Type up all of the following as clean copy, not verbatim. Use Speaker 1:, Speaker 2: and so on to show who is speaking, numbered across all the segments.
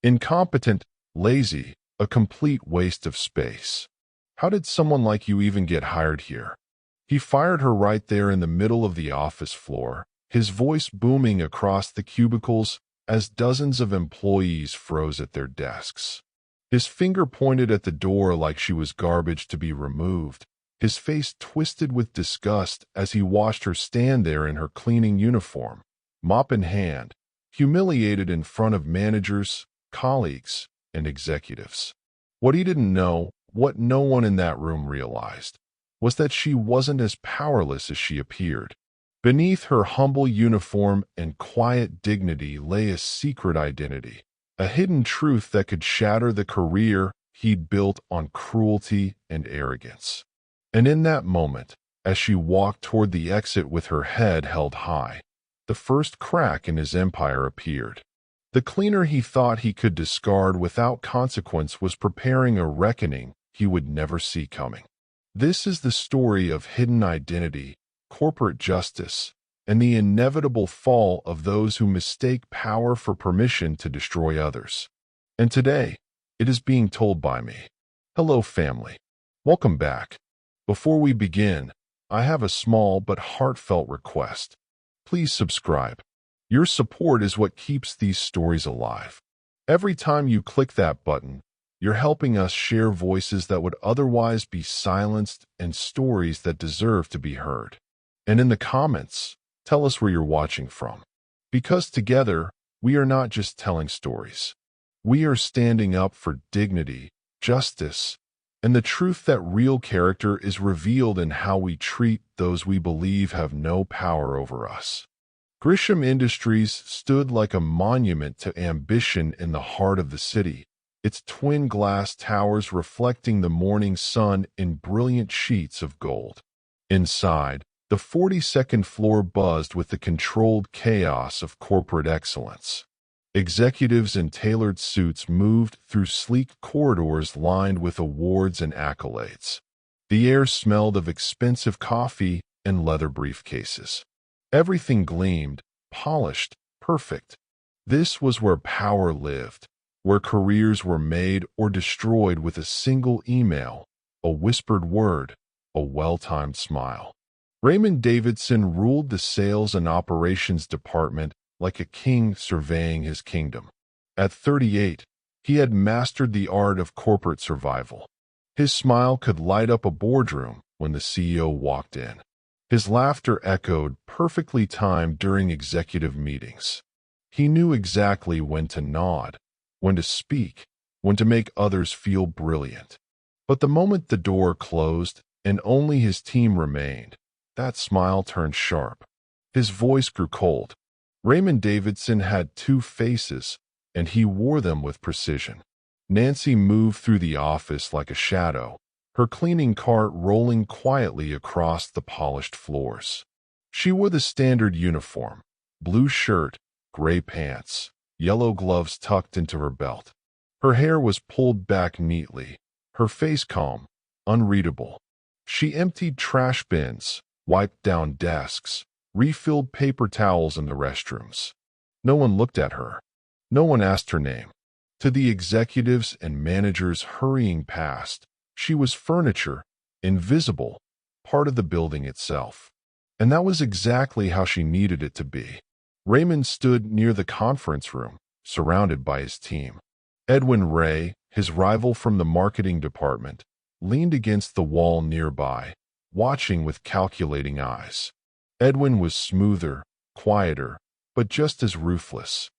Speaker 1: Incompetent, lazy, a complete waste of space. How did someone like you even get hired here? He fired her right there in the middle of the office floor, his voice booming across the cubicles as dozens of employees froze at their desks. His finger pointed at the door like she was garbage to be removed, his face twisted with disgust as he watched her stand there in her cleaning uniform, mop in hand, humiliated in front of managers, colleagues, and executives. What he didn't know, what no one in that room realized, was that she wasn't as powerless as she appeared. Beneath her humble uniform and quiet dignity lay a secret identity, a hidden truth that could shatter the career he'd built on cruelty and arrogance. And in that moment, as she walked toward the exit with her head held high, the first crack in his empire appeared. The cleaner he thought he could discard without consequence was preparing a reckoning he would never see coming. This is the story of hidden identity, corporate justice, and the inevitable fall of those who mistake power for permission to destroy others. And today, it is being told by me. Hello, family. Welcome back. Before we begin, I have a small but heartfelt request. Please subscribe. Your support is what keeps these stories alive. Every time you click that button, you're helping us share voices that would otherwise be silenced and stories that deserve to be heard. And in the comments, tell us where you're watching from. Because together, we are not just telling stories. We are standing up for dignity, justice, and the truth that real character is revealed in how we treat those we believe have no power over us. Grisham Industries stood like a monument to ambition in the heart of the city, its twin glass towers reflecting the morning sun in brilliant sheets of gold. Inside, the 42nd floor buzzed with the controlled chaos of corporate excellence. Executives in tailored suits moved through sleek corridors lined with awards and accolades. The air smelled of expensive coffee and leather briefcases. Everything gleamed, polished, perfect. This was where power lived, where careers were made or destroyed with a single email, a whispered word, a well-timed smile. Raymond Davidson ruled the sales and operations department like a king surveying his kingdom. At 38, he had mastered the art of corporate survival. His smile could light up a boardroom when the CEO walked in. His laughter echoed, perfectly timed during executive meetings. He knew exactly when to nod, when to speak, when to make others feel brilliant. But the moment the door closed and only his team remained, that smile turned sharp. His voice grew cold. Raymond Davidson had two faces, and he wore them with precision. Nancy moved through the office like a shadow, her cleaning cart rolling quietly across the polished floors. She wore the standard uniform, blue shirt, gray pants, yellow gloves tucked into her belt. Her hair was pulled back neatly, her face calm, unreadable. She emptied trash bins, wiped down desks, refilled paper towels in the restrooms. No one looked at her. No one asked her name. To the executives and managers hurrying past, she was furniture, invisible, part of the building itself. And that was exactly how she needed it to be. Raymond stood near the conference room, surrounded by his team. Edwin Ray, his rival from the marketing department, leaned against the wall nearby, watching with calculating eyes. Edwin was smoother, quieter, but just as ruthless.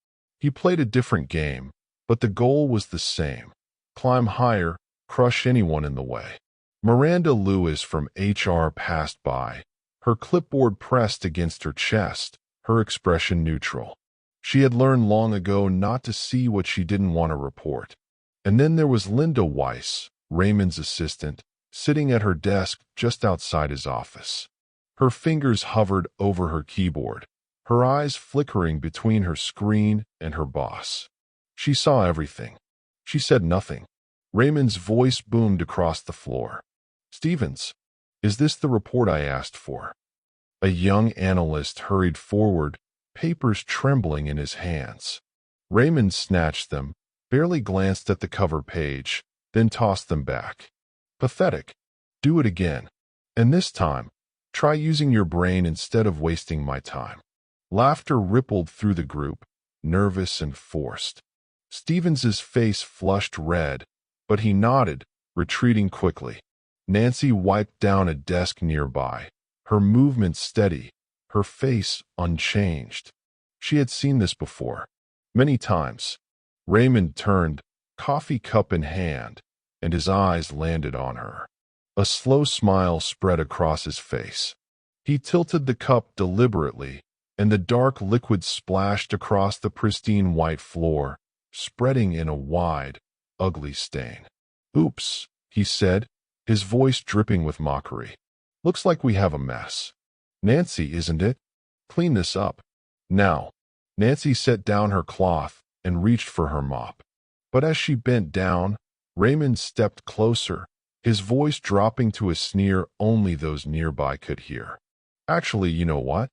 Speaker 1: He played a different game, but the goal was the same: climb higher, crush anyone in the way. Miranda Lewis from HR passed by, her clipboard pressed against her chest, her expression neutral. She had learned long ago not to see what she didn't want to report. And then there was Linda Weiss, Raymond's assistant, sitting at her desk just outside his office. Her fingers hovered over her keyboard, her eyes flickering between her screen and her boss. She saw everything. She said nothing. Raymond's voice boomed across the floor. "Stevens, is this the report I asked for?" A young analyst hurried forward, papers trembling in his hands. Raymond snatched them, barely glanced at the cover page, then tossed them back. Pathetic. Do it again. And this time, try using your brain instead of wasting my time. Laughter rippled through the group, nervous and forced. Stevens's face flushed red, but he nodded, retreating quickly. Nancy wiped down a desk nearby, her movements steady, her face unchanged. She had seen this before, many times. Raymond turned, coffee cup in hand, and his eyes landed on her. A slow smile spread across his face. He tilted the cup deliberately, and the dark liquid splashed across the pristine white floor, spreading in a wide, ugly stain. "Oops," he said, his voice dripping with mockery. "Looks like we have a mess. Nancy, isn't it? Clean this up. Now." Nancy set down her cloth and reached for her mop. But as she bent down, Raymond stepped closer, his voice dropping to a sneer only those nearby could hear. "Actually, you know what?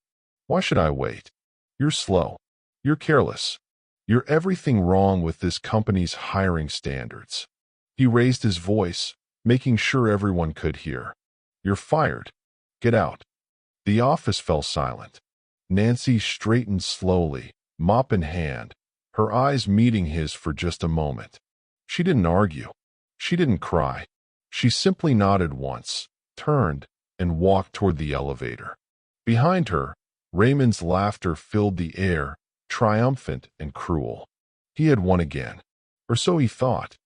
Speaker 1: Why should I wait? You're slow. You're careless. You're everything wrong with this company's hiring standards." He raised his voice, making sure everyone could hear. "You're fired. Get out." The office fell silent. Nancy straightened slowly, mop in hand, her eyes meeting his for just a moment. She didn't argue. She didn't cry. She simply nodded once, turned, and walked toward the elevator. Behind her, Raymond's laughter filled the air, triumphant and cruel. He had won again. Or so he thought.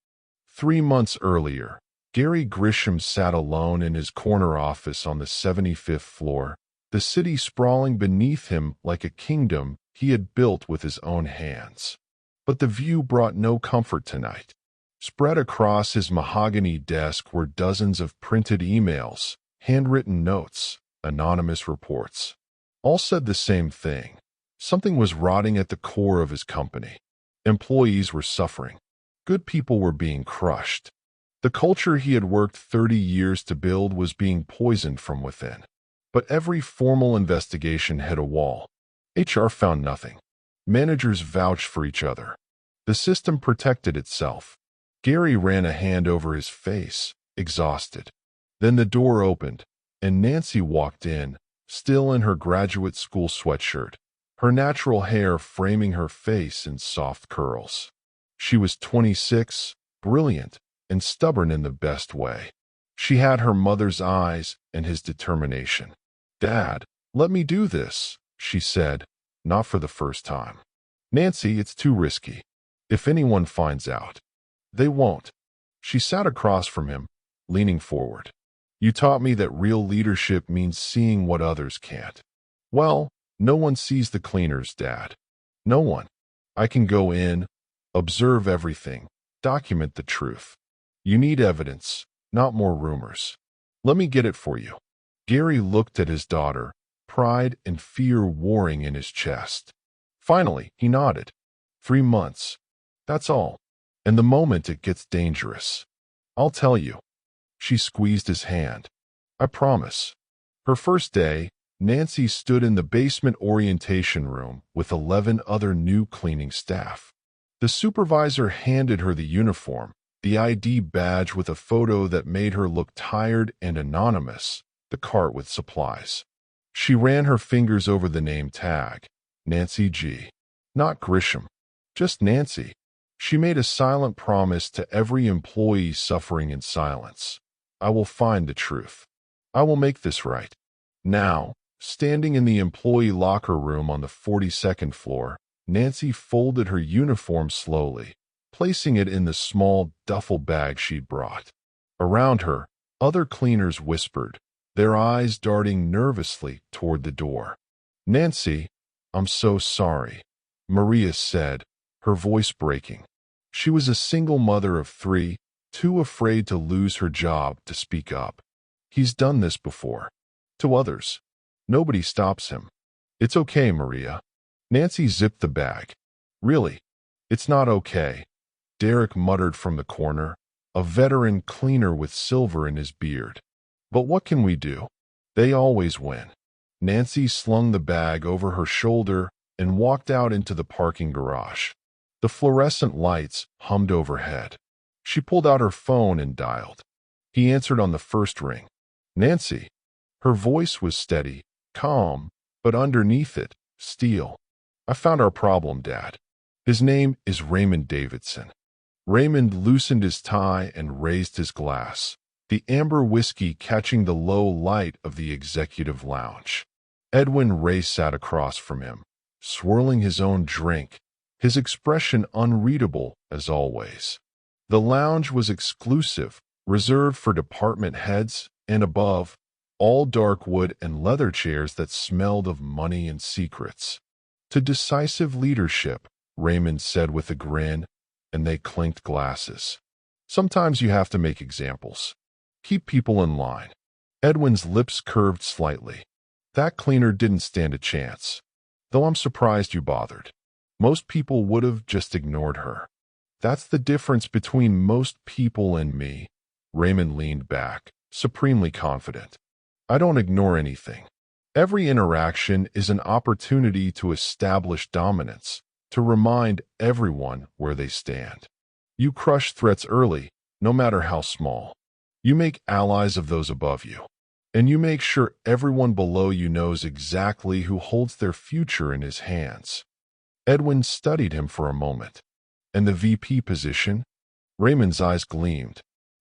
Speaker 1: 3 months earlier, Gary Grisham sat alone in his corner office on the 75th floor, the city sprawling beneath him like a kingdom he had built with his own hands. But the view brought no comfort tonight. Spread across his mahogany desk were dozens of printed emails, handwritten notes, anonymous reports. All said the same thing. Something was rotting at the core of his company. Employees were suffering. Good people were being crushed. The culture he had worked 30 years to build was being poisoned from within. But every formal investigation hit a wall. HR found nothing. Managers vouched for each other. The system protected itself. Gary ran a hand over his face, exhausted. Then the door opened, and Nancy walked in, still in her graduate school sweatshirt, her natural hair framing her face in soft curls. She was 26, brilliant, and stubborn in the best way. She had her mother's eyes and his determination. "Dad, let me do this," she said, not for the first time. "Nancy, it's too risky. If anyone finds out." "They won't." She sat across from him, leaning forward. "You taught me that real leadership means seeing what others can't." "Well, no one sees the cleaners, Dad. No one. I can go in, observe everything, document the truth. You need evidence, not more rumors. Let me get it for you." Gary looked at his daughter, pride and fear warring in his chest. Finally, he nodded. 3 months. That's all. And the moment it gets dangerous, I'll tell you. She squeezed his hand. "I promise." Her first day, Nancy stood in the basement orientation room with 11 other new cleaning staff. The supervisor handed her the uniform, the ID badge with a photo that made her look tired and anonymous, the cart with supplies. She ran her fingers over the name tag. Nancy G. Not Grisham. Just Nancy. She made a silent promise to every employee suffering in silence. "I will find the truth. I will make this right." Now, standing in the employee locker room on the 42nd floor, Nancy folded her uniform slowly, placing it in the small duffel bag she'd brought. Around her, other cleaners whispered, their eyes darting nervously toward the door. "Nancy, I'm so sorry," Maria said, her voice breaking. She was a single mother of 3, too afraid to lose her job to speak up. "He's done this before. To others. Nobody stops him." "It's okay, Maria." Nancy zipped the bag. "Really, it's not okay," Derek muttered from the corner, a veteran cleaner with silver in his beard. "But what can we do? They always win." Nancy slung the bag over her shoulder and walked out into the parking garage. The fluorescent lights hummed overhead. She pulled out her phone and dialed. He answered on the first ring. Nancy. Her voice was steady, calm, but underneath it, steel. I found our problem, Dad. His name is Raymond Davidson. Raymond loosened his tie and raised his glass, the amber whiskey catching the low light of the executive lounge. Edwin Ray sat across from him, swirling his own drink, his expression unreadable as always. The lounge was exclusive, reserved for department heads, and above, all dark wood and leather chairs that smelled of money and secrets. To decisive leadership, Raymond said with a grin, and they clinked glasses. Sometimes you have to make examples. Keep people in line. Edwin's lips curved slightly. That cleaner didn't stand a chance. Though I'm surprised you bothered. Most people would have just ignored her. That's the difference between most people and me. Raymond leaned back, supremely confident. I don't ignore anything. Every interaction is an opportunity to establish dominance, to remind everyone where they stand. You crush threats early, no matter how small. You make allies of those above you. And you make sure everyone below you knows exactly who holds their future in his hands. Edwin studied him for a moment. And the VP position? Raymond's eyes gleamed.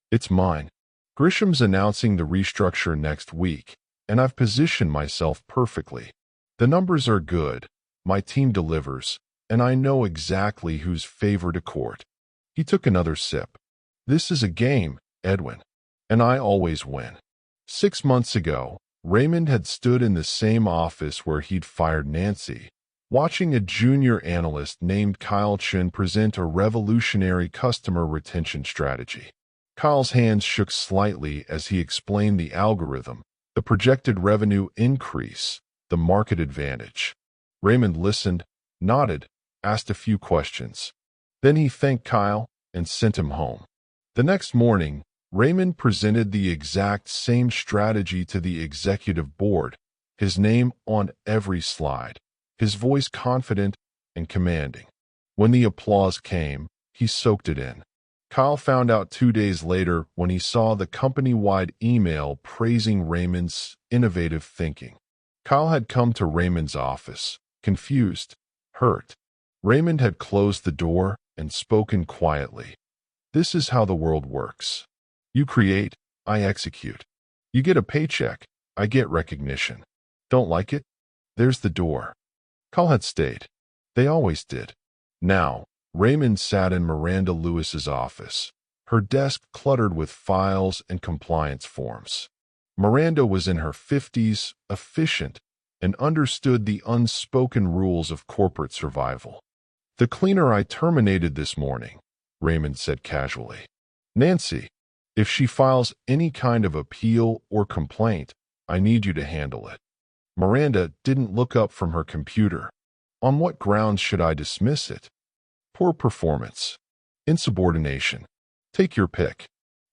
Speaker 1: It's mine. Grisham's announcing the restructure next week, and I've positioned myself perfectly. The numbers are good, my team delivers, and I know exactly who's favored to court. He took another sip. This is a game, Edwin, and I always win. 6 months ago, Raymond had stood in the same office where he'd fired Nancy, watching a junior analyst named Kyle Chin present a revolutionary customer retention strategy. Kyle's hands shook slightly as he explained the algorithm, the projected revenue increase, the market advantage. Raymond listened, nodded, asked a few questions. Then he thanked Kyle and sent him home. The next morning, Raymond presented the exact same strategy to the executive board, his name on every slide, his voice confident and commanding. When the applause came, he soaked it in. Kyle found out 2 days later when he saw the company-wide email praising Raymond's innovative thinking. Kyle had come to Raymond's office, confused, hurt. Raymond had closed the door and spoken quietly. This is how the world works. You create, I execute. You get a paycheck, I get recognition. Don't like it? There's the door. Kyle had stayed. They always did. Now, Raymond sat in Miranda Lewis's office, her desk cluttered with files and compliance forms. Miranda was in her 50s, efficient, and understood the unspoken rules of corporate survival. The cleaner I terminated this morning, Raymond said casually. Nancy, if she files any kind of appeal or complaint, I need you to handle it. Miranda didn't look up from her computer. On what grounds should I dismiss it? Poor performance. Insubordination. Take your pick.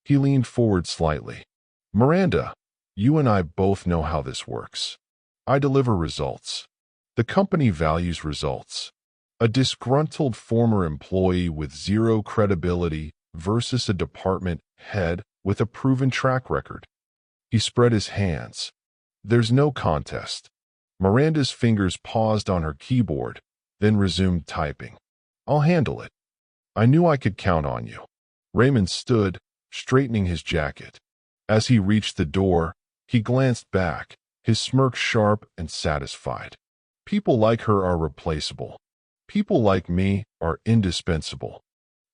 Speaker 1: He leaned forward slightly. Miranda, you and I both know how this works. I deliver results. The company values results. A disgruntled former employee with zero credibility versus a department head with a proven track record. He spread his hands. There's no contest. Miranda's fingers paused on her keyboard, then resumed typing. I'll handle it. I knew I could count on you. Raymond stood, straightening his jacket. As he reached the door, he glanced back, his smirk sharp and satisfied. People like her are replaceable. People like me are indispensable.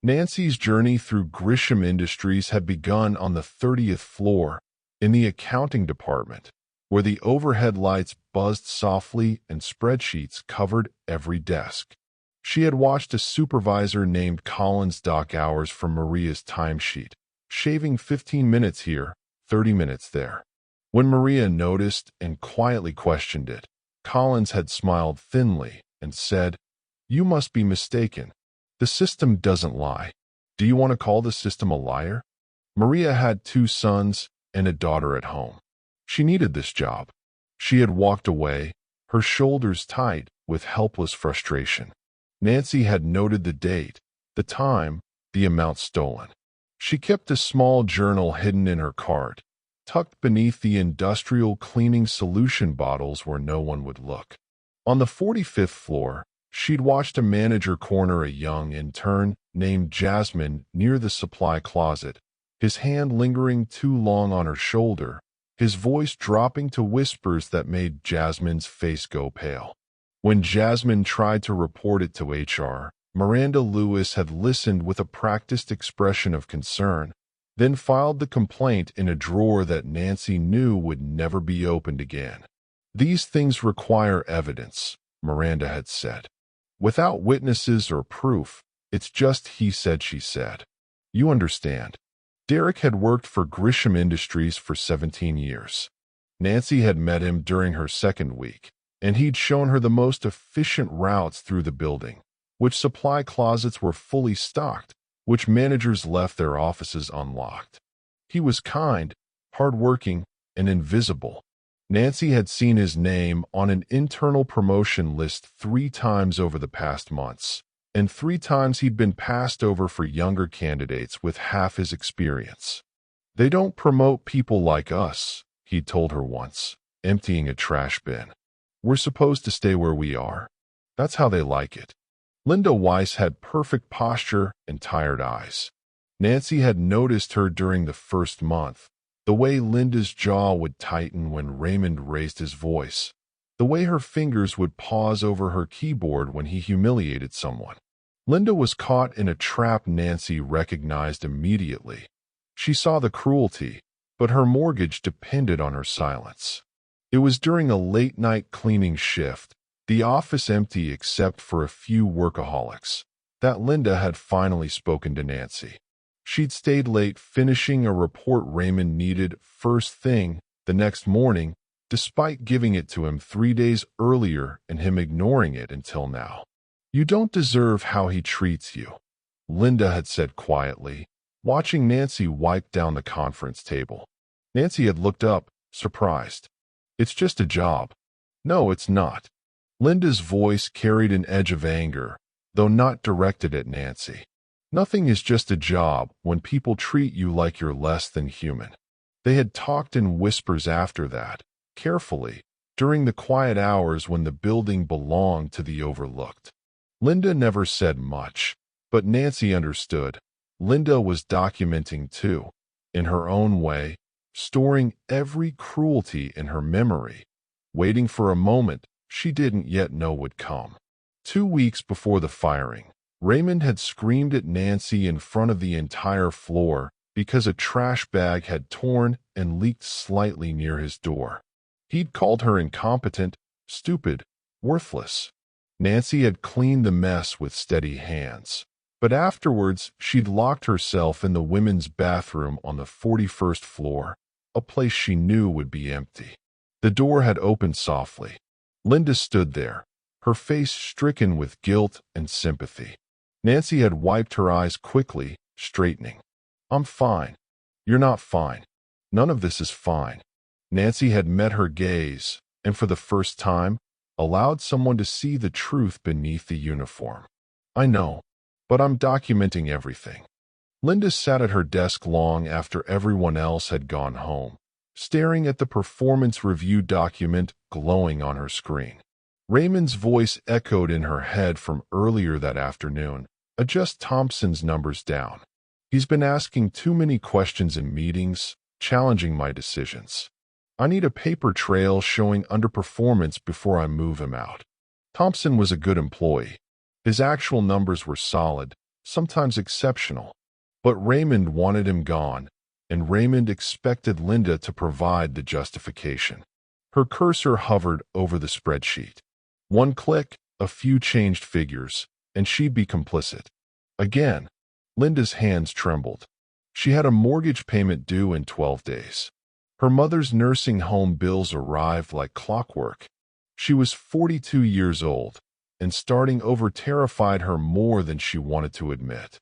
Speaker 1: Nancy's journey through Grisham Industries had begun on the 30th floor, in the accounting department, where the overhead lights buzzed softly and spreadsheets covered every desk. She had watched a supervisor named Collins dock hours from Maria's timesheet, shaving 15 minutes here, 30 minutes there. When Maria noticed and quietly questioned it, Collins had smiled thinly and said, "You must be mistaken. The system doesn't lie. Do you want to call the system a liar?" Maria had 2 sons and a daughter at home. She needed this job. She had walked away, her shoulders tight with helpless frustration. Nancy had noted the date, the time, the amount stolen. She kept a small journal hidden in her cart, tucked beneath the industrial cleaning solution bottles where no one would look. On the 45th floor, she'd watched a manager corner a young intern named Jasmine near the supply closet, his hand lingering too long on her shoulder, his voice dropping to whispers that made Jasmine's face go pale. When Jasmine tried to report it to HR, Miranda Lewis had listened with a practiced expression of concern, then filed the complaint in a drawer that Nancy knew would never be opened again. "These things require evidence," Miranda had said. "Without witnesses or proof, it's just he said, she said. You understand." Derek had worked for Grisham Industries for 17 years. Nancy had met him during her second week, and he'd shown her the most efficient routes through the building, which supply closets were fully stocked, which managers left their offices unlocked. He was kind, hardworking, and invisible. Nancy had seen his name on an internal promotion list 3 times over the past months, and 3 times he'd been passed over for younger candidates with half his experience. "They don't promote people like us," he'd told her once, emptying a trash bin. "We're supposed to stay where we are. That's how they like it." Linda Weiss had perfect posture and tired eyes. Nancy had noticed her during the first month, the way Linda's jaw would tighten when Raymond raised his voice, the way her fingers would pause over her keyboard when he humiliated someone. Linda was caught in a trap Nancy recognized immediately. She saw the cruelty, but her mortgage depended on her silence. It was during a late-night cleaning shift, the office empty except for a few workaholics, that Linda had finally spoken to Nancy. She'd stayed late finishing a report Raymond needed first thing the next morning, despite giving it to him 3 days earlier and him ignoring it until now. "You don't deserve how he treats you," Linda had said quietly, watching Nancy wipe down the conference table. Nancy had looked up, surprised. "It's just a job." "No, it's not." Linda's voice carried an edge of anger, though not directed at Nancy. "Nothing is just a job when people treat you like you're less than human." They had talked in whispers after that, carefully, during the quiet hours when the building belonged to the overlooked. Linda never said much, but Nancy understood. Linda was documenting too, in her own way, storing every cruelty in her memory, waiting for a moment she didn't yet know would come. 2 weeks before the firing, Raymond had screamed at Nancy in front of the entire floor because a trash bag had torn and leaked slightly near his door. He'd called her incompetent, stupid, worthless. Nancy had cleaned the mess with steady hands, but afterwards she'd locked herself in the women's bathroom on the 41st floor, a place she knew would be empty. The door had opened softly. Linda stood there, her face stricken with guilt and sympathy. Nancy had wiped her eyes quickly, straightening. "I'm fine." "You're not fine. None of this is fine." Nancy had met her gaze, and for the first time, allowed someone to see the truth beneath the uniform. "I know, but I'm documenting everything." Linda sat at her desk long after everyone else had gone home, staring at the performance review document glowing on her screen. Raymond's voice echoed in her head from earlier that afternoon. "Adjust Thompson's numbers down. He's been asking too many questions in meetings, challenging my decisions. I need a paper trail showing underperformance before I move him out." Thompson was a good employee. His actual numbers were solid, sometimes exceptional. But Raymond wanted him gone, and Raymond expected Linda to provide the justification. Her cursor hovered over the spreadsheet. One click, a few changed figures, and she'd be complicit. Again, Linda's hands trembled. She had a mortgage payment due in 12 days. Her mother's nursing home bills arrived like clockwork. She was 42 years old, and starting over terrified her more than she wanted to admit.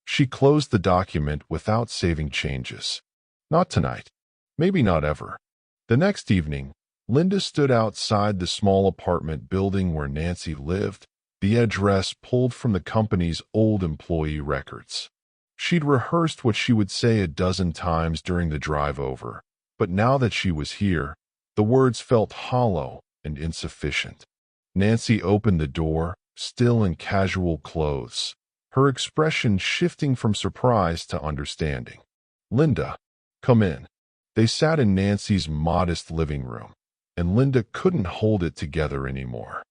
Speaker 1: She closed the document without saving changes. Not tonight. Maybe not ever. The next evening, Linda stood outside the small apartment building where Nancy lived, the address pulled from the company's old employee records. She'd rehearsed what she would say a dozen times during the drive over, but now that she was here, the words felt hollow and insufficient. Nancy opened the door, still in casual clothes, her expression shifting from surprise to understanding. "Linda, come in." They sat in Nancy's modest living room, and Linda couldn't hold it together anymore.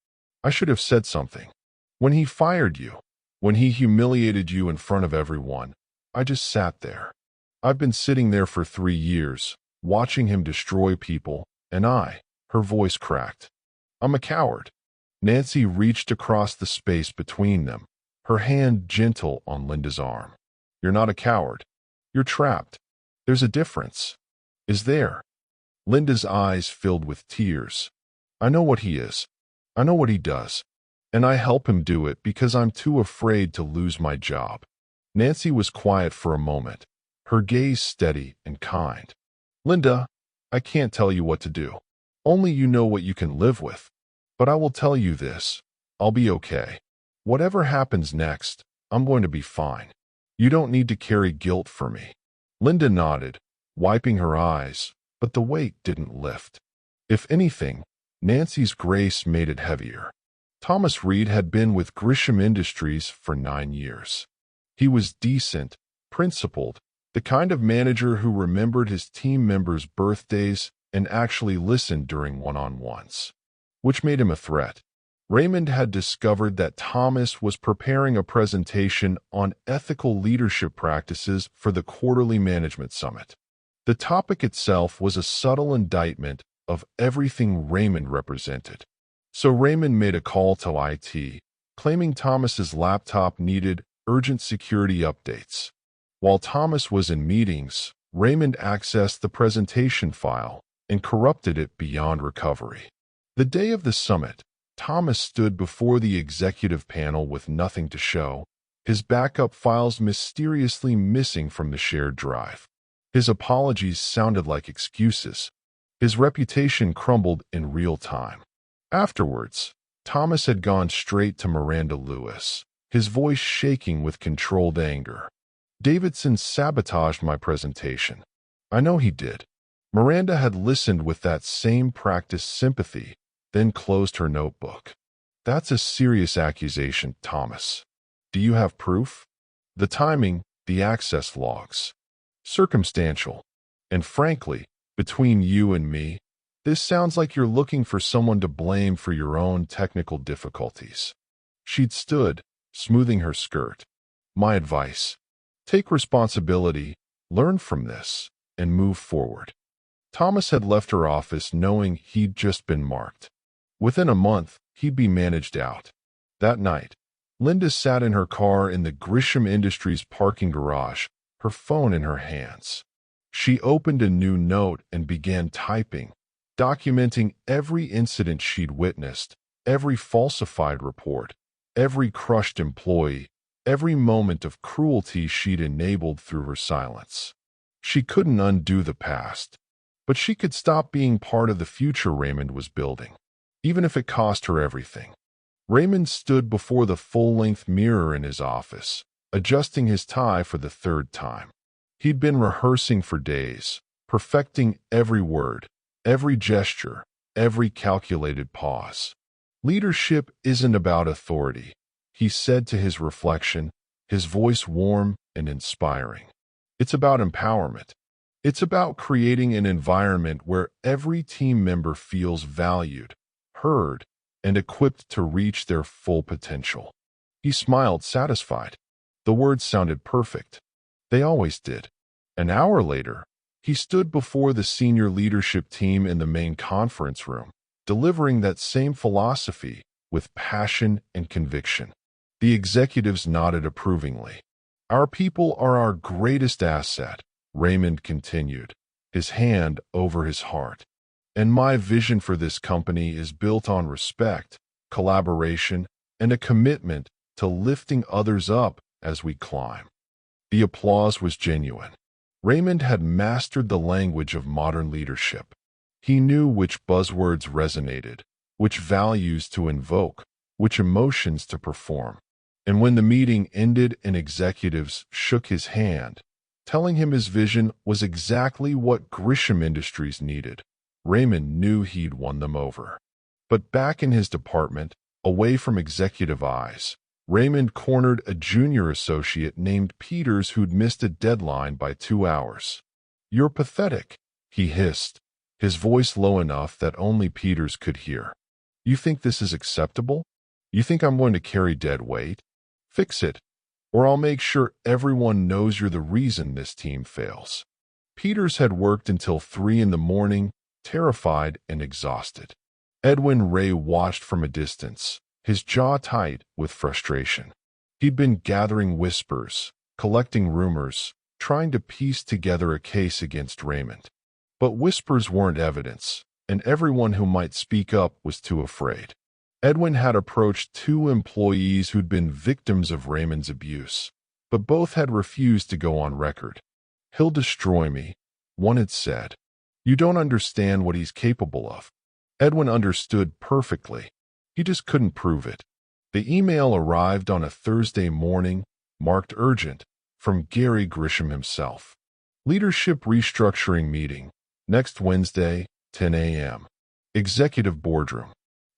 Speaker 1: "I should have said something. When he fired you, when he humiliated you in front of everyone, I just sat there. I've been sitting there for 3 years, watching him destroy people, and her voice cracked. "I'm a coward." Nancy reached across the space between them, her hand gentle on Linda's arm. "You're not a coward. You're trapped. There's a difference." "Is there?" Linda's eyes filled with tears. "I know what he is. I know what he does. And I help him do it because I'm too afraid to lose my job." Nancy was quiet for a moment, her gaze steady and kind. "Linda, I can't tell you what to do. Only you know what you can live with. But I will tell you this. I'll be okay. Whatever happens next, I'm going to be fine. You don't need to carry guilt for me." Linda nodded, wiping her eyes, but the weight didn't lift. If anything, Nancy's grace made it heavier. Thomas Reed had been with Grisham Industries for 9 years. He was decent, principled, the kind of manager who remembered his team members' birthdays and actually listened during one-on-ones, which made him a threat. Raymond had discovered that Thomas was preparing a presentation on ethical leadership practices for the quarterly management summit. The topic itself was a subtle indictment of everything Raymond represented. So Raymond made a call to IT, claiming Thomas's laptop needed urgent security updates. While Thomas was in meetings, Raymond accessed the presentation file and corrupted it beyond recovery. The day of the summit, Thomas stood before the executive panel with nothing to show, his backup files mysteriously missing from the shared drive. His apologies sounded like excuses. His reputation crumbled in real time. Afterwards, Thomas had gone straight to Miranda Lewis, his voice shaking with controlled anger. "Davidson sabotaged my presentation. I know he did." Miranda had listened with that same practiced sympathy, then closed her notebook. "That's a serious accusation, Thomas. Do you have proof?" "The timing, the access logs. Circumstantial. And frankly, between you and me, this sounds like you're looking for someone to blame for your own technical difficulties." She'd stood, smoothing her skirt. "My advice: take responsibility, learn from this, and move forward." Thomas had left her office knowing he'd just been marked. Within a month, he'd be managed out. That night, Linda sat in her car in the Grisham Industries parking garage, her phone in her hands. She opened a new note and began typing, documenting every incident she'd witnessed, every falsified report, every crushed employee, every moment of cruelty she'd enabled through her silence. She couldn't undo the past, but she could stop being part of the future Raymond was building, even if it cost her everything. Raymond stood before the full-length mirror in his office, adjusting his tie for the 3rd time. He'd been rehearsing for days, perfecting every word, every gesture, every calculated pause. "Leadership isn't about authority," he said to his reflection, his voice warm and inspiring. "It's about empowerment. It's about creating an environment where every team member feels valued, heard, and equipped to reach their full potential." He smiled, satisfied. The words sounded perfect. They always did. An hour later, he stood before the senior leadership team in the main conference room, delivering that same philosophy with passion and conviction. The executives nodded approvingly. "Our people are our greatest asset," Raymond continued, his hand over his heart. "And my vision for this company is built on respect, collaboration, and a commitment to lifting others up as we climb." The applause was genuine. Raymond had mastered the language of modern leadership. He knew which buzzwords resonated, which values to invoke, which emotions to perform. And when the meeting ended and executives shook his hand, telling him his vision was exactly what Grisham Industries needed, Raymond knew he'd won them over. But back in his department, away from executive eyes, Raymond cornered a junior associate named Peters who'd missed a deadline by 2 hours. "You're pathetic," he hissed, his voice low enough that only Peters could hear. "You think this is acceptable? You think I'm going to carry dead weight? Fix it, or I'll make sure everyone knows you're the reason this team fails." Peters had worked until 3 in the morning, terrified and exhausted. Edwin Ray watched from a distance, his jaw tight with frustration. He'd been gathering whispers, collecting rumors, trying to piece together a case against Raymond. But whispers weren't evidence, and everyone who might speak up was too afraid. Edwin had approached 2 employees who'd been victims of Raymond's abuse, but both had refused to go on record. "He'll destroy me," one had said. "You don't understand what he's capable of." Edwin understood perfectly. He just couldn't prove it. The email arrived on a Thursday morning, marked urgent, from Gary Grisham himself. "Leadership restructuring meeting, next Wednesday, 10 a.m. Executive boardroom.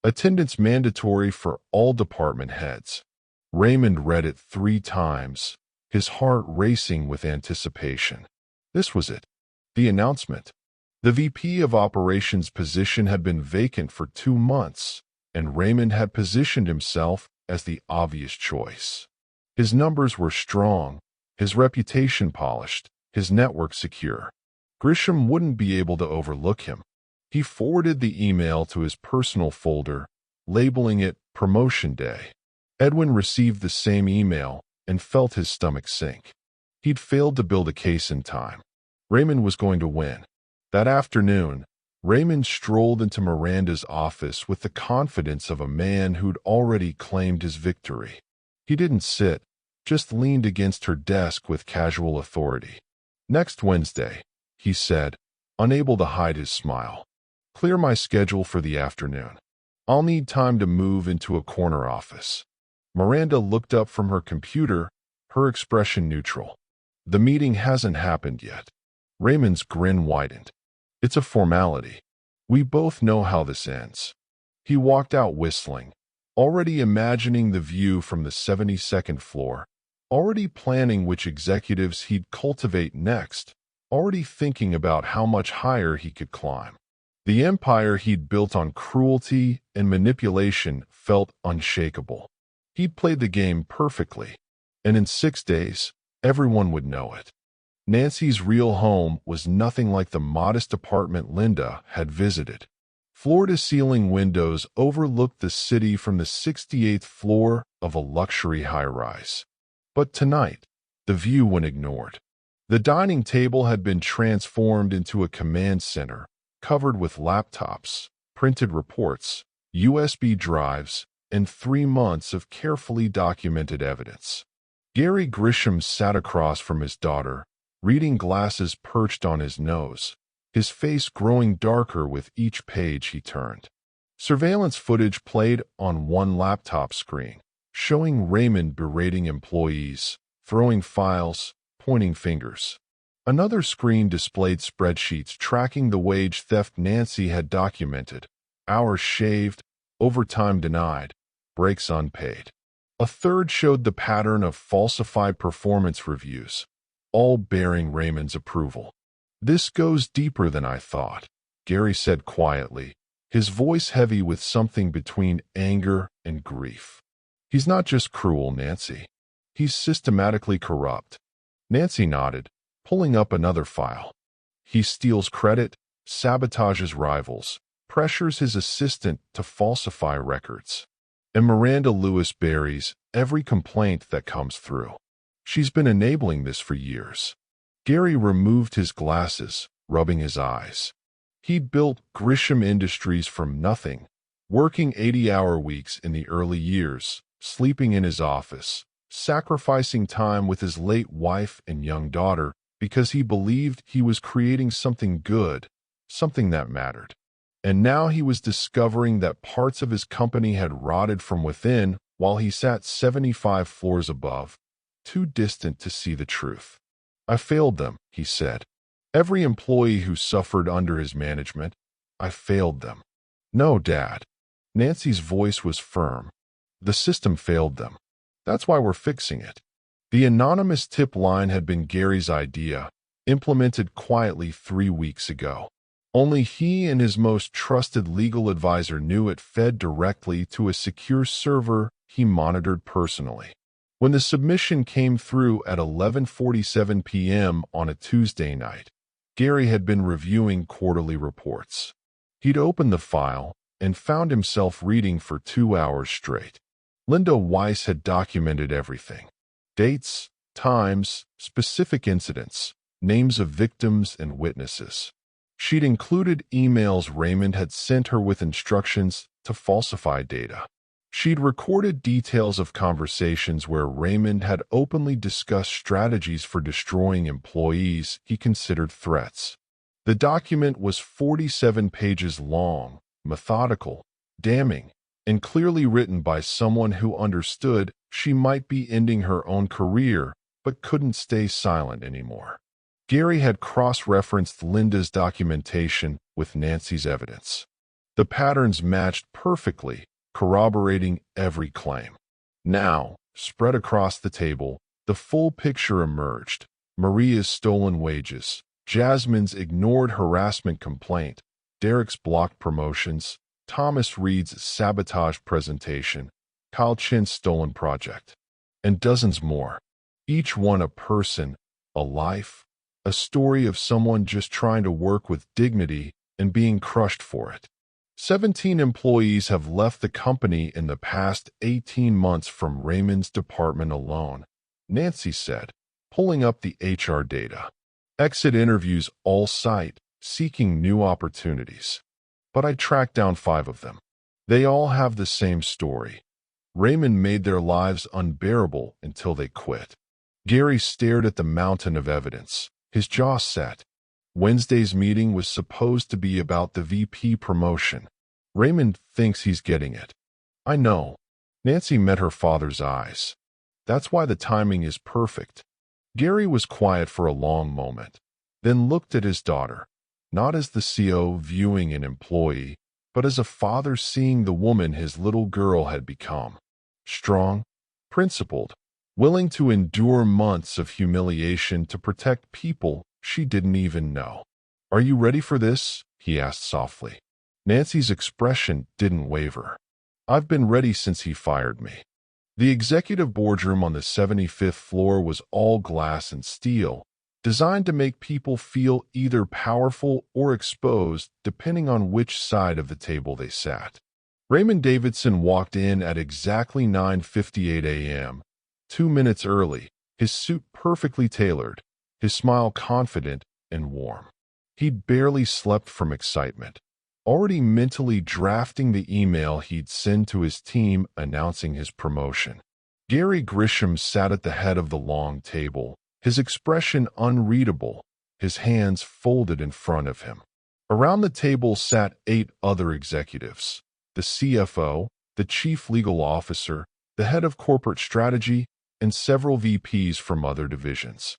Speaker 1: Attendance mandatory for all department heads." Raymond read it 3 times, his heart racing with anticipation. This was it. The announcement. The VP of Operations position had been vacant for 2 months, and Raymond had positioned himself as the obvious choice. His numbers were strong, his reputation polished, his network secure. Grisham wouldn't be able to overlook him. He forwarded the email to his personal folder, labeling it Promotion Day. Edwin received the same email and felt his stomach sink. He'd failed to build a case in time. Raymond was going to win. That afternoon, Raymond strolled into Miranda's office with the confidence of a man who'd already claimed his victory. He didn't sit, just leaned against her desk with casual authority. "Next Wednesday," he said, unable to hide his smile. "Clear my schedule for the afternoon. I'll need time to move into a corner office." Miranda looked up from her computer, her expression neutral. "The meeting hasn't happened yet." Raymond's grin widened. "It's a formality. We both know how this ends." He walked out whistling, already imagining the view from the 72nd floor, already planning which executives he'd cultivate next, already thinking about how much higher he could climb. The empire he'd built on cruelty and manipulation felt unshakable. He'd played the game perfectly, and in 6 days, everyone would know it. Nancy's real home was nothing like the modest apartment Linda had visited. Floor-to-ceiling windows overlooked the city from the 68th floor of a luxury high-rise. But tonight, the view went ignored. The dining table had been transformed into a command center, covered with laptops, printed reports, USB drives, and 3 months of carefully documented evidence. Gary Grisham sat across from his daughter, reading glasses perched on his nose, his face growing darker with each page he turned. Surveillance footage played on one laptop screen, showing Raymond berating employees, throwing files, pointing fingers. Another screen displayed spreadsheets tracking the wage theft Nancy had documented, hours shaved, overtime denied, breaks unpaid. A third showed the pattern of falsified performance reviews, all bearing Raymond's approval. "This goes deeper than I thought," Gary said quietly, his voice heavy with something between anger and grief. "He's not just cruel, Nancy. He's systematically corrupt." Nancy nodded, pulling up another file. "He steals credit, sabotages rivals, pressures his assistant to falsify records. And Miranda Lewis buries every complaint that comes through. She's been enabling this for years." Gary removed his glasses, rubbing his eyes. He'd built Grisham Industries from nothing, working 80-hour weeks in the early years, sleeping in his office, sacrificing time with his late wife and young daughter because he believed he was creating something good, something that mattered. And now he was discovering that parts of his company had rotted from within while he sat 75 floors above, too distant to see the truth. I failed them, he said. Every employee who suffered under his management, I failed them. No, Dad. Nancy's voice was firm. The system failed them. That's why we're fixing it. The anonymous tip line had been Gary's idea, implemented quietly 3 weeks ago. Only he and his most trusted legal advisor knew it fed directly to a secure server he monitored personally. When the submission came through at 11:47 p.m. on a Tuesday night, Gary had been reviewing quarterly reports. He'd opened the file and found himself reading for 2 hours straight. Linda Weiss had documented everything. Dates, times, specific incidents, names of victims and witnesses. She'd included emails Raymond had sent her with instructions to falsify data. She'd recorded details of conversations where Raymond had openly discussed strategies for destroying employees he considered threats. The document was 47 pages long, methodical, damning, and clearly written by someone who understood she might be ending her own career but couldn't stay silent anymore. Gary had cross-referenced Linda's documentation with Nancy's evidence. The patterns matched perfectly, corroborating every claim. Now, spread across the table, the full picture emerged. Maria's stolen wages, Jasmine's ignored harassment complaint, Derek's blocked promotions, Thomas Reed's sabotage presentation, Kyle Chin's stolen project, and dozens more. Each one a person, a life, a story of someone just trying to work with dignity and being crushed for it. 17 employees have left the company in the past 18 months from Raymond's department alone, Nancy said, pulling up the HR data. Exit interviews all cite, seeking new opportunities. But I tracked down 5 of them. They all have the same story. Raymond made their lives unbearable until they quit. Gary stared at the mountain of evidence, his jaw set. Wednesday's meeting was supposed to be about the VP promotion. Raymond thinks he's getting it. I know. Nancy met her father's eyes. That's why the timing is perfect. Gary was quiet for a long moment, then looked at his daughter, not as the CO viewing an employee, but as a father seeing the woman his little girl had become. Strong, principled, willing to endure months of humiliation to protect people she didn't even know. Are you ready for this? He asked softly. Nancy's expression didn't waver. I've been ready since he fired me. The executive boardroom on the 75th floor was all glass and steel, designed to make people feel either powerful or exposed depending on which side of the table they sat. Raymond Davidson walked in at exactly 9:58 a.m., 2 minutes early, his suit perfectly tailored, his smile confident and warm. He'd barely slept from excitement, already mentally drafting the email he'd send to his team announcing his promotion. Gary Grisham sat at the head of the long table, his expression unreadable, his hands folded in front of him. Around the table sat 8 other executives: the CFO, the chief legal officer, the head of corporate strategy, and several VPs from other divisions.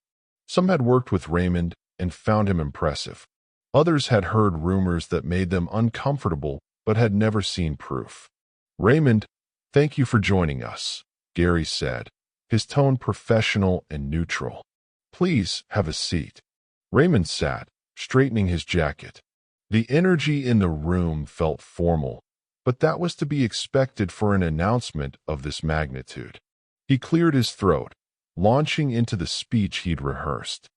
Speaker 1: Some had worked with Raymond and found him impressive. Others had heard rumors that made them uncomfortable but had never seen proof. Raymond, thank you for joining us, Gary said, his tone professional and neutral. Please have a seat. Raymond sat, straightening his jacket. The energy in the room felt formal, but that was to be expected for an announcement of this magnitude. He cleared his throat, launching into the speech he'd rehearsed.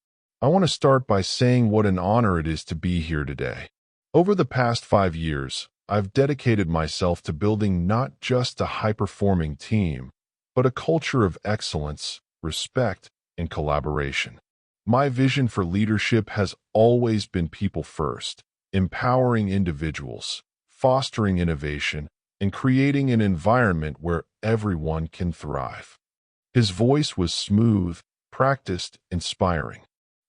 Speaker 1: I want to start by saying what an honor it is to be here today. Over the past 5 years, I've dedicated myself to building not just a high-performing team, but a culture of excellence, respect, and collaboration. My vision for leadership has always been people first, empowering individuals, fostering innovation, and creating an environment where everyone can thrive. His voice was smooth, practiced, inspiring.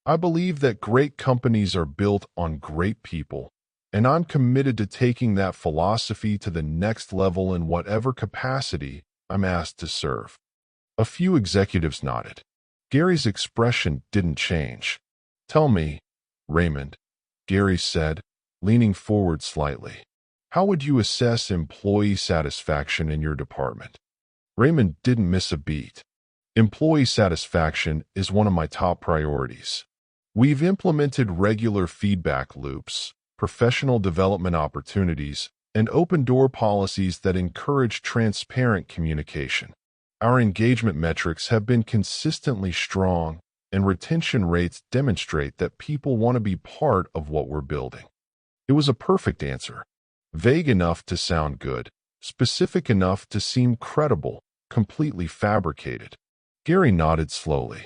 Speaker 1: I believe that great companies are built on great people, and I'm committed to taking that philosophy to the next level in whatever capacity I'm asked to serve." A few executives nodded. Gary's expression didn't change. "Tell me, Raymond," Gary said, leaning forward slightly, "how would you assess employee satisfaction in your department?" Raymond didn't miss a beat. "Employee satisfaction is one of my top priorities. We've implemented regular feedback loops, professional development opportunities, and open-door policies that encourage transparent communication. Our engagement metrics have been consistently strong, and retention rates demonstrate that people want to be part of what we're building." It was a perfect answer. Vague enough to sound good, specific enough to seem credible, completely fabricated. Gary nodded slowly.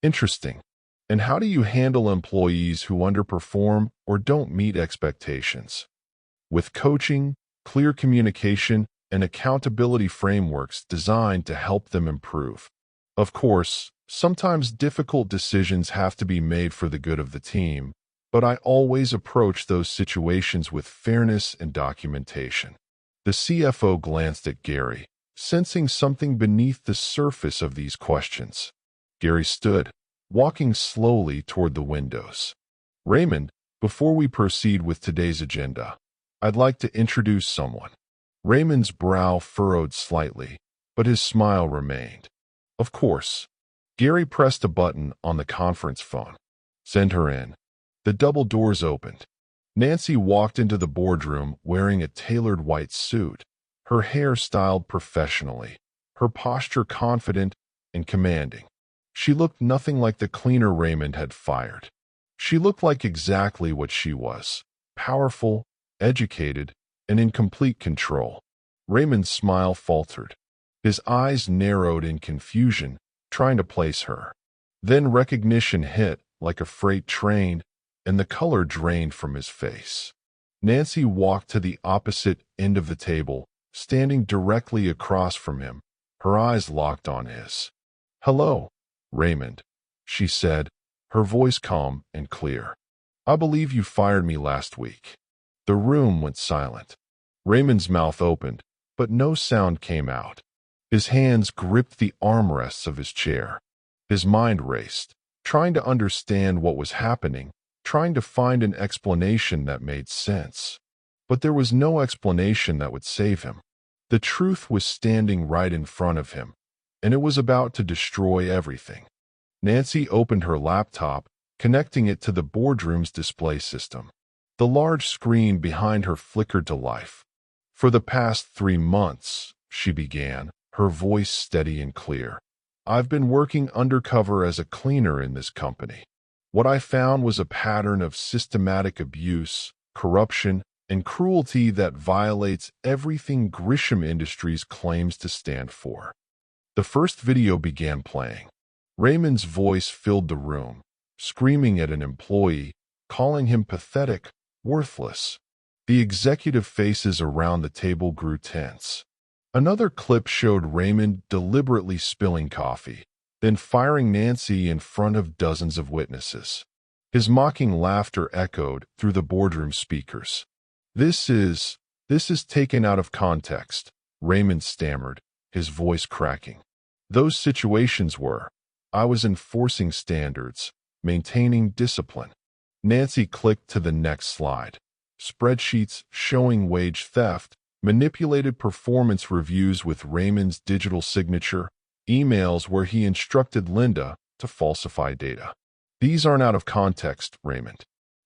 Speaker 1: "Interesting. And how do you handle employees who underperform or don't meet expectations?" "With coaching, clear communication, and accountability frameworks designed to help them improve. Of course, sometimes difficult decisions have to be made for the good of the team, but I always approach those situations with fairness and documentation." The CFO glanced at Gary, sensing something beneath the surface of these questions. Gary stood, walking slowly toward the windows. "Raymond, before we proceed with today's agenda, I'd like to introduce someone." Raymond's brow furrowed slightly, but his smile remained. "Of course." Gary pressed a button on the conference phone. "Send her in." The double doors opened. Nancy walked into the boardroom wearing a tailored white suit, her hair styled professionally, her posture confident and commanding. She looked nothing like the cleaner Raymond had fired. She looked like exactly what she was: powerful, educated, and in complete control. Raymond's smile faltered. His eyes narrowed in confusion, trying to place her. Then recognition hit like a freight train, and the color drained from his face. Nancy walked to the opposite end of the table, standing directly across from him, her eyes locked on his. "Hello, Raymond," she said, her voice calm and clear. "I believe you fired me last week." The room went silent. Raymond's mouth opened, but no sound came out. His hands gripped the armrests of his chair. His mind raced, trying to understand what was happening, trying to find an explanation that made sense. But there was no explanation that would save him. The truth was standing right in front of him, and it was about to destroy everything. Nancy opened her laptop, connecting it to the boardroom's display system. The large screen behind her flickered to life. "For the past 3 months," she began, her voice steady and clear, "I've been working undercover as a cleaner in this company. What I found was a pattern of systematic abuse, corruption, and cruelty that violates everything Grisham Industries claims to stand for." The first video began playing. Raymond's voice filled the room, screaming at an employee, calling him pathetic, worthless. The executive faces around the table grew tense. Another clip showed Raymond deliberately spilling coffee, then firing Nancy in front of dozens of witnesses. His mocking laughter echoed through the boardroom speakers. This is taken out of context," Raymond stammered, his voice cracking. "Those situations were. I was enforcing standards, maintaining discipline." Nancy clicked to the next slide. Spreadsheets showing wage theft, manipulated performance reviews with Raymond's digital signature, emails where he instructed Linda to falsify data. "These aren't out of context, Raymond.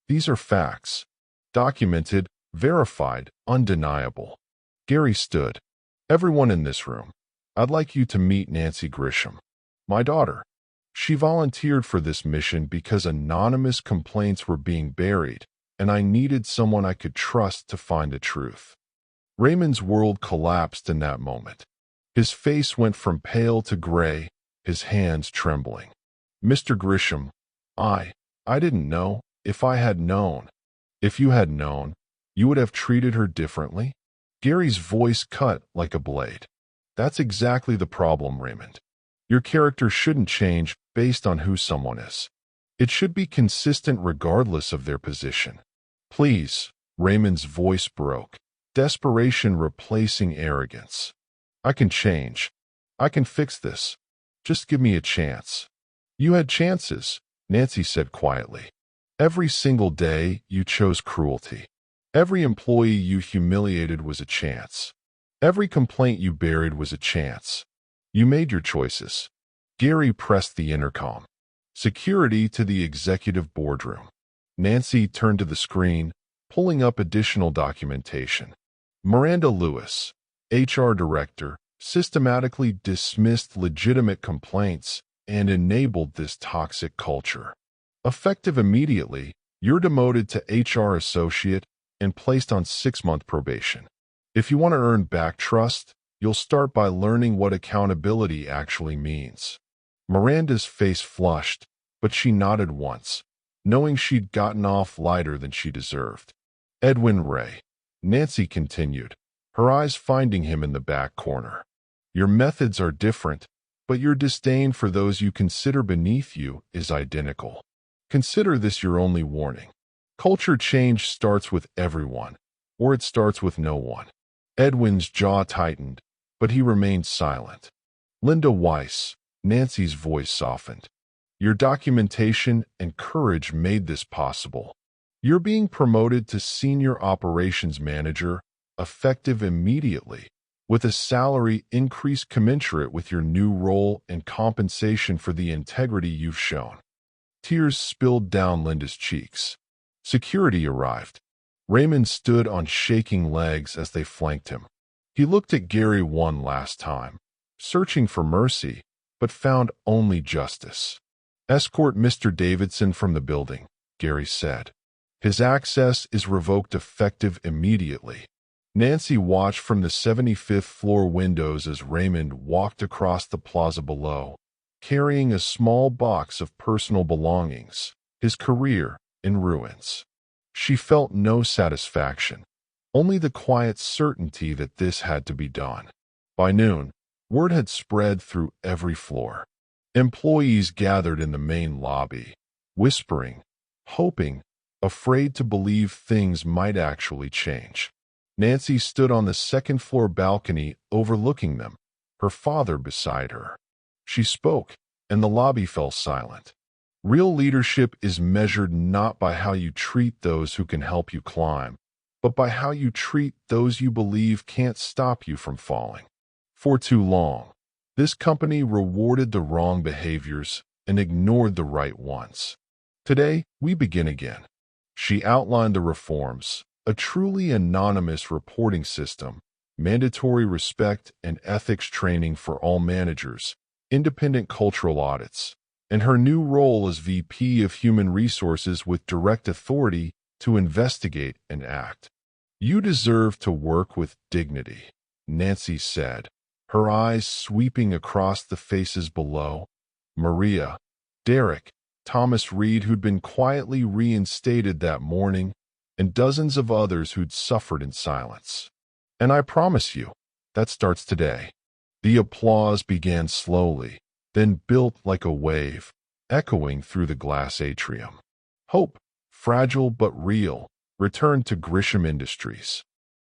Speaker 1: These are facts. Documented, verified, undeniable." Gary stood. "Everyone in this room, I'd like you to meet Nancy Grisham, my daughter. She volunteered for this mission because anonymous complaints were being buried, and I needed someone I could trust to find the truth." Raymond's world collapsed in that moment. His face went from pale to gray, his hands trembling. "Mr. Grisham, I didn't know. If I had known." "If you had known, you would have treated her differently?" Gary's voice cut like a blade. "That's exactly the problem, Raymond. Your character shouldn't change based on who someone is. It should be consistent regardless of their position. Please, Raymond's voice broke, desperation replacing arrogance. I can change. I can fix this. Just give me a chance. You had chances, Nancy said quietly. Every single day you chose cruelty. Every employee you humiliated was a chance. Every complaint you buried was a chance. You made your choices. Gary pressed the intercom. Security to the executive boardroom. Nancy turned to the screen, pulling up additional documentation. Miranda Lewis, HR director, systematically dismissed legitimate complaints and enabled this toxic culture. Effective immediately, you're demoted to HR associate and placed on 6-month probation. If you want to earn back trust, you'll start by learning what accountability actually means. Miranda's face flushed, but she nodded once, knowing she'd gotten off lighter than she deserved. Edwin Ray. Nancy continued, her eyes finding him in the back corner. Your methods are different, but your disdain for those you consider beneath you is identical. Consider this your only warning. Culture change starts with everyone, or it starts with no one. Edwin's jaw tightened, but he remained silent. Linda Weiss. Nancy's voice softened. Your documentation and courage made this possible. You're being promoted to senior operations manager, effective immediately, with a salary increase commensurate with your new role and compensation for the integrity you've shown. Tears spilled down Linda's cheeks. Security arrived. Raymond stood on shaking legs as they flanked him. He looked at Gary one last time, searching for mercy, but found only justice. Escort Mr. Davidson from the building, Gary said. His access is revoked effective immediately. Nancy watched from the 75th floor windows as Raymond walked across the plaza below, carrying a small box of personal belongings, his career in ruins. She felt no satisfaction, only the quiet certainty that this had to be done. By noon, word had spread through every floor. Employees gathered in the main lobby, whispering, hoping, afraid to believe things might actually change. Nancy stood on the second-floor balcony overlooking them, her father beside her. She spoke, and the lobby fell silent. Real leadership is measured not by how you treat those who can help you climb, but by how you treat those you believe can't stop you from falling. For too long, this company rewarded the wrong behaviors and ignored the right ones. Today, we begin again. She outlined the reforms, a truly anonymous reporting system, mandatory respect and ethics training for all managers, independent cultural audits, and her new role as VP of Human Resources with direct authority to investigate and act. You deserve to work with dignity, Nancy said, her eyes sweeping across the faces below. Maria, Derek, Thomas Reed, who'd been quietly reinstated that morning, and dozens of others who'd suffered in silence. And I promise you, that starts today. The applause began slowly, then built like a wave, echoing through the glass atrium. Hope, fragile but real, returned to Grisham Industries.